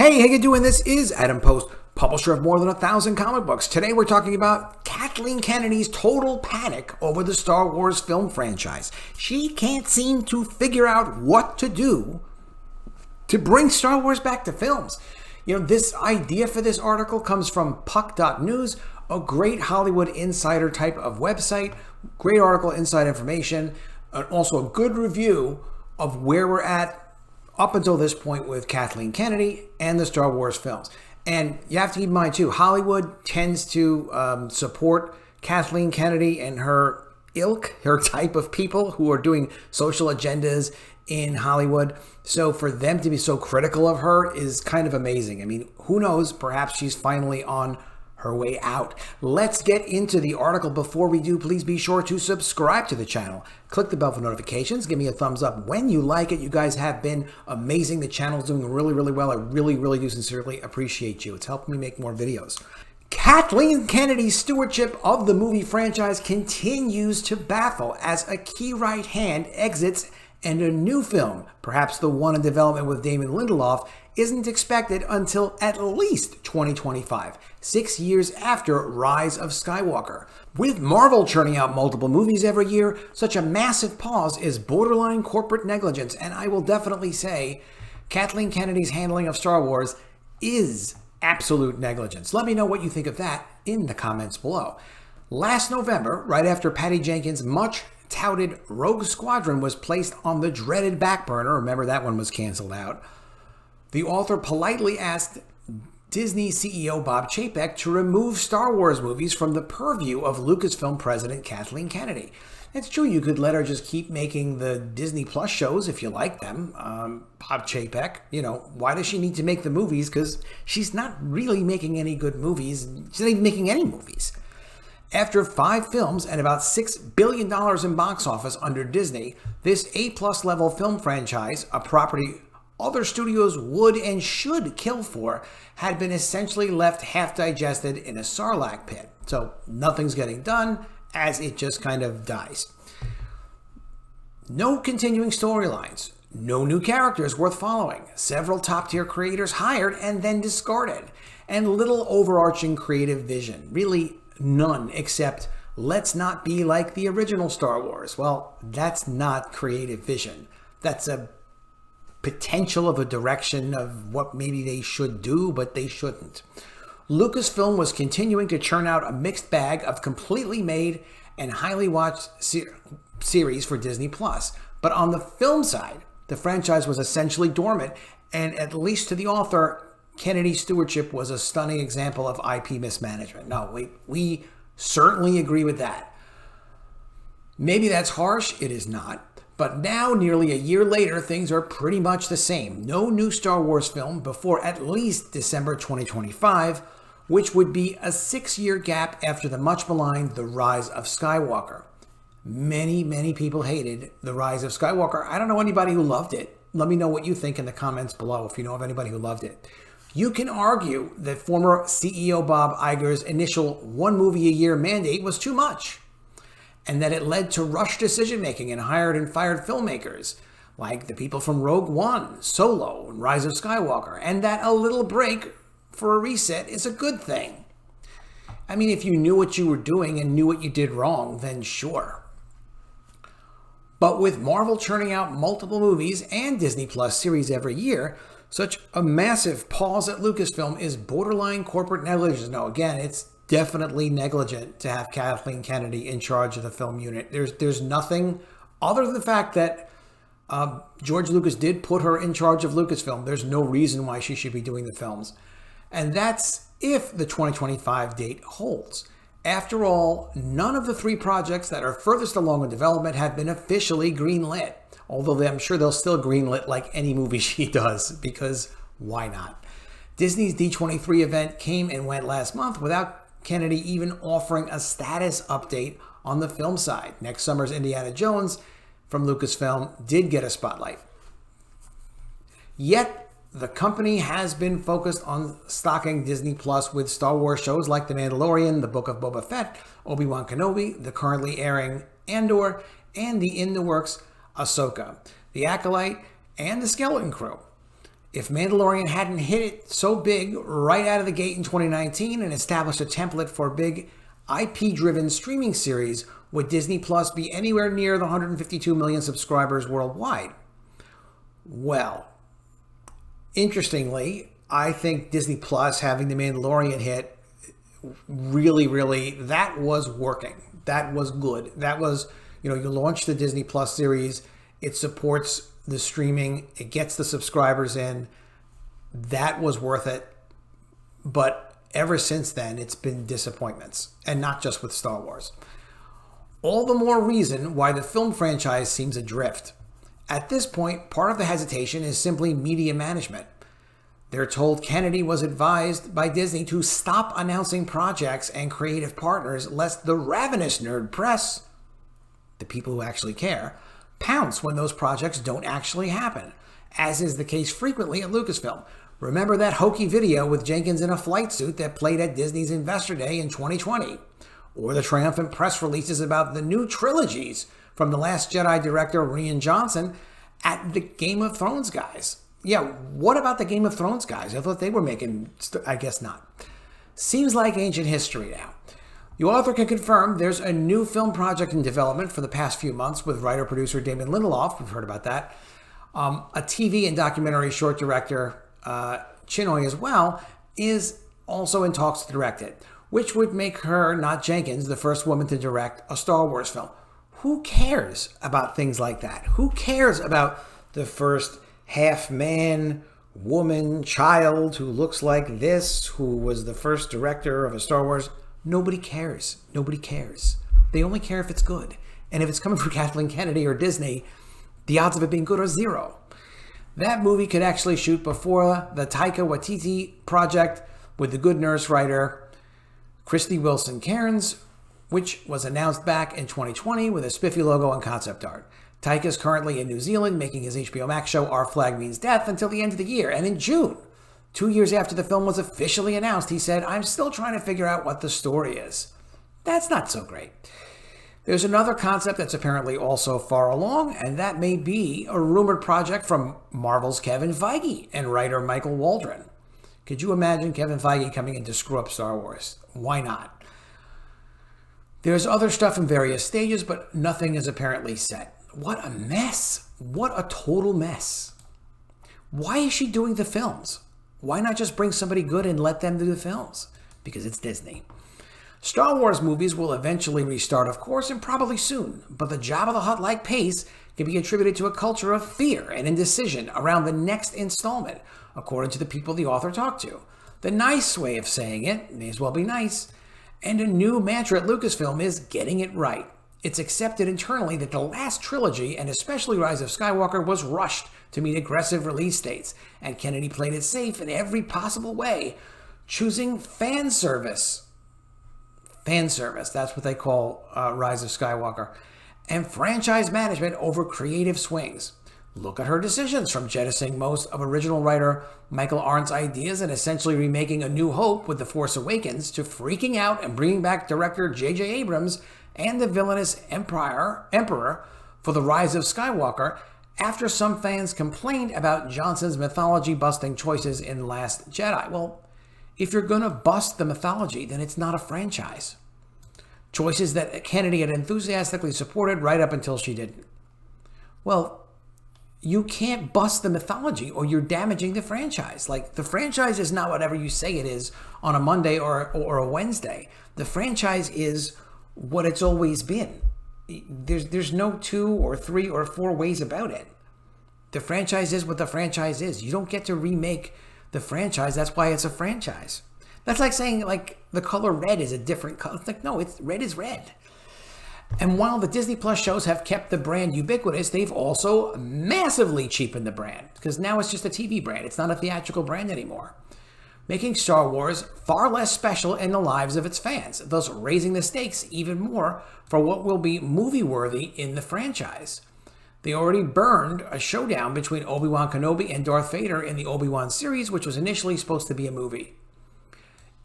Hey, how you doing? This is Adam Post, publisher of more than 1,000 comic books. Today we're talking about Kathleen Kennedy's total panic over the Star Wars film franchise. She can't seem to figure out what to do to bring Star Wars back to films. You know, this idea for this article comes from puck.news, a great Hollywood insider type of website. Great article, inside information, and also a good review of where we're at up until this point with Kathleen Kennedy and the Star Wars films. And you have to keep in mind too, Hollywood tends to support Kathleen Kennedy and her ilk, her type of people who are doing social agendas in Hollywood. So for them to be so critical of her is kind of amazing. I mean, who knows? Perhaps she's finally on her way out. Let's get into the article. Before we do, please be sure to subscribe to the channel. Click the bell for notifications. Give me a thumbs up when you like it. You guys have been amazing. The channel's doing really, really well. I really, really do sincerely appreciate you. It's helping me make more videos. Kathleen Kennedy's stewardship of the movie franchise continues to baffle as a key right hand exits and a new film, perhaps the one in development with Damon Lindelof, isn't expected until at least 2025, 6 years after Rise of Skywalker. With Marvel churning out multiple movies every year, such a massive pause is borderline corporate negligence, and I will definitely say Kathleen Kennedy's handling of Star Wars is absolute negligence. Let me know what you think of that in the comments below. Last November, right after Patty Jenkins' much-touted Rogue Squadron was placed on the dreaded back burner, remember that one was canceled out, the author politely asked Disney C.E.O. Bob Chapek to remove Star Wars movies from the purview of Lucasfilm president Kathleen Kennedy. It's true, you could let her just keep making the Disney Plus shows if you like them. Bob Chapek, you know, why does she need to make the movies? Because she's not really making any good movies. She's not even making any movies. After 5 films and about $6 billion in box office under Disney, this A-plus level film franchise, a property other studios would and should kill for, had been essentially left half-digested in a Sarlacc pit. So nothing's getting done as it just kind of dies. No continuing storylines, no new characters worth following, several top-tier creators hired and then discarded, and little overarching creative vision. Really none, except let's not be like the original Star Wars. Well, that's not creative vision. That's a potential of a direction of what maybe they should do, but they shouldn't. Lucasfilm was continuing to churn out a mixed bag of completely made and highly watched series for Disney Plus. But on the film side, the franchise was essentially dormant, and at least to the author, Kennedy's stewardship was a stunning example of IP mismanagement. No, we certainly agree with that. Maybe that's harsh. It is not. But now, nearly a year later, things are pretty much the same. No new Star Wars film before at least December 2025, which would be a 6-year gap after the much maligned The Rise of Skywalker. Many, many people hated The Rise of Skywalker. I don't know anybody who loved it. Let me know what you think in the comments below if you know of anybody who loved it. You can argue that former CEO Bob Iger's initial 1 movie a year mandate was too much, and that it led to rushed decision-making and hired and fired filmmakers, like the people from Rogue One, Solo, and Rise of Skywalker, and that a little break for a reset is a good thing. I mean, if you knew what you were doing and knew what you did wrong, then sure. But with Marvel churning out multiple movies and Disney Plus series every year, such a massive pause at Lucasfilm is borderline corporate negligence. No, again, it's definitely negligent to have Kathleen Kennedy in charge of the film unit. There's nothing other than the fact that George Lucas did put her in charge of Lucasfilm. There's no reason why she should be doing the films. And that's if the 2025 date holds. After all, none of the 3 projects that are furthest along in development have been officially greenlit. Although I'm sure they'll still greenlit like any movie she does, because why not? Disney's D23 event came and went last month without Kennedy even offering a status update on the film side. Next summer's Indiana Jones from Lucasfilm did get a spotlight. Yet, the company has been focused on stocking Disney Plus with Star Wars shows like The Mandalorian, The Book of Boba Fett, Obi-Wan Kenobi, the currently airing Andor, and the in-the-works Ahsoka, The Acolyte, and The Skeleton Crew. If Mandalorian hadn't hit it so big right out of the gate in 2019 and established a template for a big IP-driven streaming series, would Disney Plus be anywhere near the 152 million subscribers worldwide? Well, interestingly, I think Disney Plus having the Mandalorian hit really, that was working. That was good. That was, you launch the Disney Plus series, it supports the streaming, it gets the subscribers in. That was worth it. But ever since then, it's been disappointments, and not just with Star Wars. All the more reason why the film franchise seems adrift. At this point, part of the hesitation is simply media management. They're told Kennedy was advised by Disney to stop announcing projects and creative partners lest the ravenous nerd press, the people who actually care, pounce when those projects don't actually happen, as is the case frequently at Lucasfilm. Remember that hokey video with Jenkins in a flight suit that played at Disney's Investor Day in 2020? Or the triumphant press releases about the new trilogies from The Last Jedi director Rian Johnson at the Game of Thrones guys. Yeah, what about the Game of Thrones guys? I thought they were making... I guess not. Seems like ancient history now. The author can confirm there's a new film project in development for the past few months with writer-producer Damon Lindelof. We've heard about that. A TV and documentary short director, Chinoy as well, is also in talks to direct it, which would make her, not Jenkins, the first woman to direct a Star Wars film. Who cares about things like that? Who cares about the first half-man, woman, child who looks like this, who was the first director of a Star Wars? Nobody cares. Nobody cares. They only care if it's good. And if it's coming from Kathleen Kennedy or Disney, the odds of it being good are zero. That movie could actually shoot before the Taika Waititi project with the Good Nurse writer Krysty Wilson-Cairns, which was announced back in 2020 with a spiffy logo and concept art. Taika is currently in New Zealand making his HBO Max show Our Flag Means Death until the end of the year. And in June, 2 years after the film was officially announced, he said, "I'm still trying to figure out what the story is." That's not so great. There's another concept that's apparently also far along, and that may be a rumored project from Marvel's Kevin Feige and writer Michael Waldron. Could you imagine Kevin Feige coming in to screw up Star Wars? Why not? There's other stuff in various stages, but nothing is apparently set. What a mess. What a total mess. Why is she doing the films? Why not just bring somebody good and let them do the films? Because it's Disney. Star Wars movies will eventually restart, of course, and probably soon, but the Jabba the Hutt-like pace can be attributed to a culture of fear and indecision around the next installment, according to the people the author talked to. The nice way of saying it, may as well be nice, and a new mantra at Lucasfilm is getting it right. It's accepted internally that the last trilogy, and especially Rise of Skywalker, was rushed to meet aggressive release dates, and Kennedy played it safe in every possible way, choosing fan service. Fan service, that's what they call Rise of Skywalker, and franchise management over creative swings. Look at her decisions, from jettisoning most of original writer Michael Arndt's ideas and essentially remaking A New Hope with The Force Awakens, to freaking out and bringing back director J.J. Abrams and the villainous Emperor for The Rise of Skywalker, after some fans complained about Johnson's mythology-busting choices in Last Jedi. Well, if you're going to bust the mythology, then it's not a franchise. Choices that Kennedy had enthusiastically supported right up until she didn't. Well, you can't bust the mythology or you're damaging the franchise. Like, the franchise is not whatever you say it is on a Monday or a Wednesday. The franchise is what it's always been. There's no 2 or 3 or 4 ways about it. The franchise is what the franchise is. You don't get to remake the franchise. That's why it's a franchise. That's like saying, like, the color red is a different color. It's like, no, red is red. And while the Disney Plus shows have kept the brand ubiquitous, they've also massively cheapened the brand, because now it's just a TV brand. It's not a theatrical brand anymore, making Star Wars far less special in the lives of its fans, thus raising the stakes even more for what will be movie-worthy in the franchise. They already burned a showdown between Obi-Wan Kenobi and Darth Vader in the Obi-Wan series, which was initially supposed to be a movie.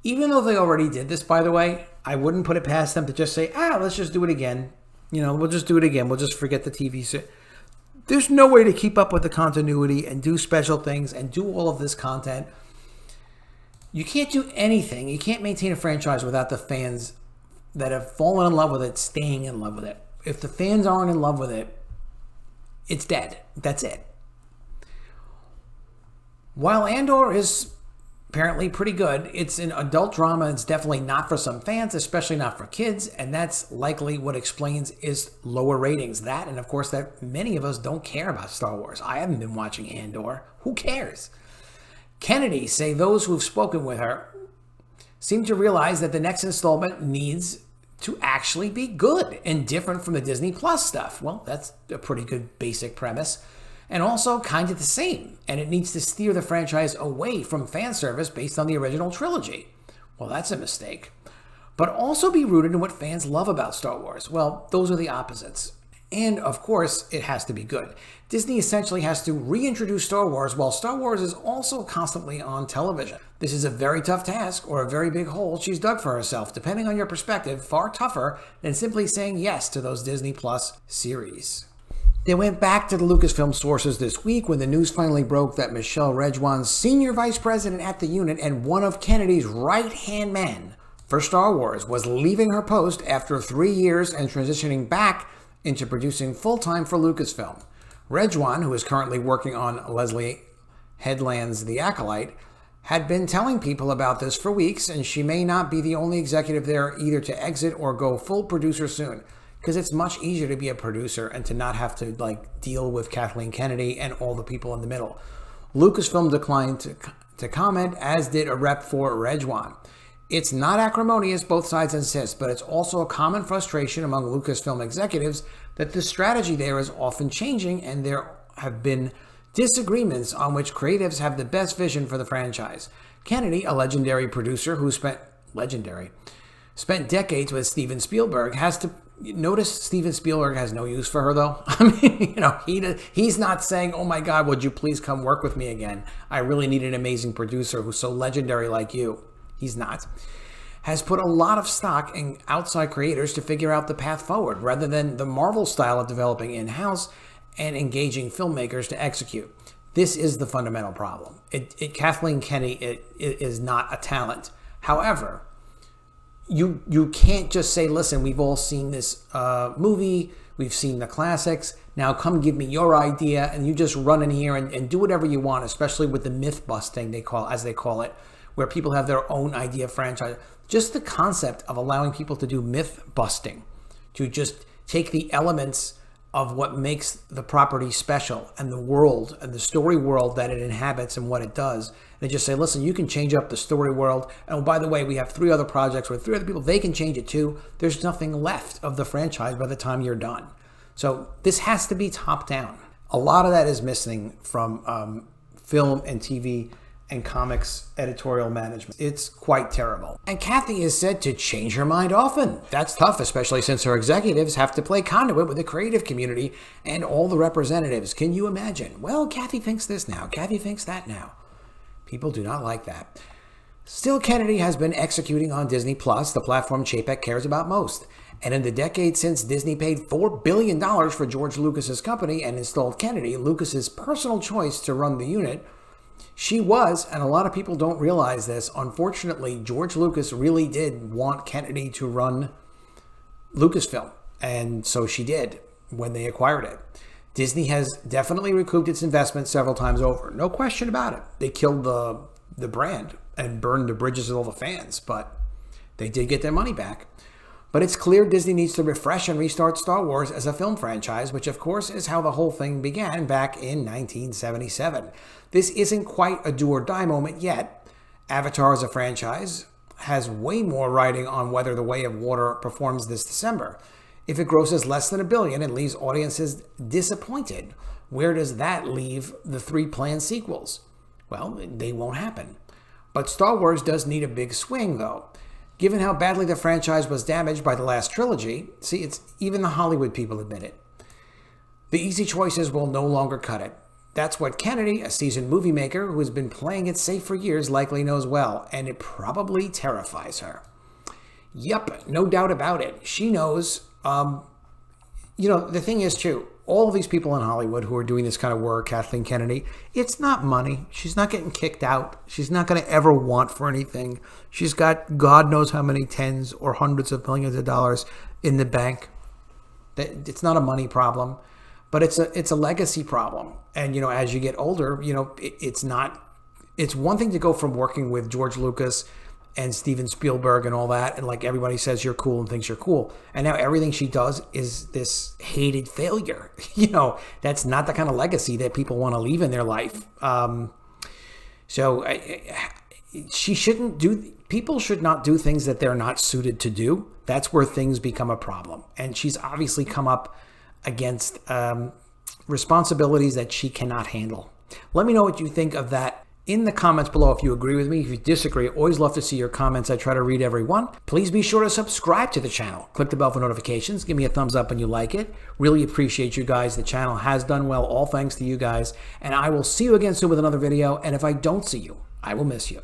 Even though they already did this, by the way, I wouldn't put it past them to just say, let's just do it again. We'll just do it again. We'll just forget the TV series. There's no way to keep up with the continuity and do special things and do all of this content. You can't do anything. You can't maintain a franchise without the fans that have fallen in love with it staying in love with it. If the fans aren't in love with it, it's dead. That's it. While Andor is apparently pretty good, it's an adult drama. It's definitely not for some fans, especially not for kids, and that's likely what explains its lower ratings. That, and of course, that many of us don't care about Star Wars. I haven't been watching Andor. Who cares? Kennedy say those who've spoken with her seem to realize that the next installment needs to actually be good and different from the Disney Plus stuff. Well, that's a pretty good basic premise. And also kind of the same. And it needs to steer the franchise away from fan service based on the original trilogy. Well, that's a mistake. But also be rooted in what fans love about Star Wars. Well, those are the opposites. And, of course, it has to be good. Disney essentially has to reintroduce Star Wars while Star Wars is also constantly on television. This is a very tough task or a very big hole she's dug for herself, depending on your perspective, far tougher than simply saying yes to those Disney Plus series. They went back to the Lucasfilm sources this week when the news finally broke that Michelle Rejwan, senior vice president at the unit and one of Kennedy's right-hand men for Star Wars, was leaving her post after 3 years and transitioning back into producing full-time for Lucasfilm. Rejwan, who is currently working on Leslie Headland's The Acolyte, had been telling people about this for weeks, and she may not be the only executive there either to exit or go full producer soon. Because it's much easier to be a producer and to not have to deal with Kathleen Kennedy and all the people in the middle. Lucasfilm declined to comment, as did a rep for Rejwan. It's not acrimonious, both sides insist, but it's also a common frustration among Lucasfilm executives that the strategy there is often changing, and there have been disagreements on which creatives have the best vision for the franchise. Kennedy, a legendary producer who spent decades with Steven Spielberg, has to notice Steven Spielberg has no use for her, though. I mean, he's not saying, oh my God, would you please come work with me again? I really need an amazing producer who's so legendary like you. He's not. Has put a lot of stock in outside creators to figure out the path forward, rather than the Marvel style of developing in-house and engaging filmmakers to execute. This is the fundamental problem. Kathleen Kennedy is not a talent. However, you can't just say, listen, we've all seen this movie, we've seen the classics, now come give me your idea, and you just run in here and do whatever you want, especially with the myth busting, as they call it, where people have their own idea of franchise. Just the concept of allowing people to do myth busting, to just take the elements of what makes the property special and the world and the story world that it inhabits and what it does. And just say, listen, you can change up the story world. And by the way, we have 3 other projects with 3 other people. They can change it too. There's nothing left of the franchise by the time you're done. So this has to be top down. A lot of that is missing from film and TV and comics editorial management. It's quite terrible. And Kathy is said to change her mind often. That's tough, especially since her executives have to play conduit with the creative community and all the representatives. Can you imagine? Well, Kathy thinks this now. Kathy thinks that now. People do not like that. Still, Kennedy has been executing on Disney Plus, the platform Chapek cares about most. And in the decade since Disney paid $4 billion for George Lucas's company and installed Kennedy, Lucas's personal choice to run the unit, she was, and a lot of people don't realize this, unfortunately, George Lucas really did want Kennedy to run Lucasfilm. And so she did when they acquired it. Disney has definitely recouped its investment several times over. No question about it. They killed the brand and burned the bridges with all the fans, but they did get their money back. But it's clear Disney needs to refresh and restart Star Wars as a film franchise, which of course is how the whole thing began back in 1977. This isn't quite a do or die moment yet. Avatar as a franchise has way more riding on whether The Way of Water performs this December. If it grosses less than $1 billion and leaves audiences disappointed, where does that leave the 3 planned sequels? Well, they won't happen. But Star Wars does need a big swing, though. Given how badly the franchise was damaged by the last trilogy, see, it's even the Hollywood people admit it. The easy choices will no longer cut it. That's what Kennedy, a seasoned movie maker who has been playing it safe for years, likely knows well, and it probably terrifies her. Yep, no doubt about it. She knows, the thing is too, all of these people in Hollywood who are doing this kind of work, Kathleen Kennedy, it's not money. She's not getting kicked out. She's not going to ever want for anything. She's got God knows how many tens or hundreds of millions of dollars in the bank. It's not a money problem, but it's a legacy problem. And, you know, as you get older, you know, it's one thing to go from working with George Lucas and Steven Spielberg and all that, and like everybody says you're cool and thinks you're cool, and now everything she does is this hated failure. You know, that's not the kind of legacy that people want to leave in their life. People should not do things that they're not suited to do. That's where things become a problem. And she's obviously come up against responsibilities that she cannot handle. Let me know what you think of that in the comments below. If you agree with me, if you disagree, always love to see your comments. I try to read every one. Please be sure to subscribe to the channel. Click the bell for notifications. Give me a thumbs up when you like it. Really appreciate you guys. The channel has done well, all thanks to you guys. And I will see you again soon with another video. And if I don't see you, I will miss you.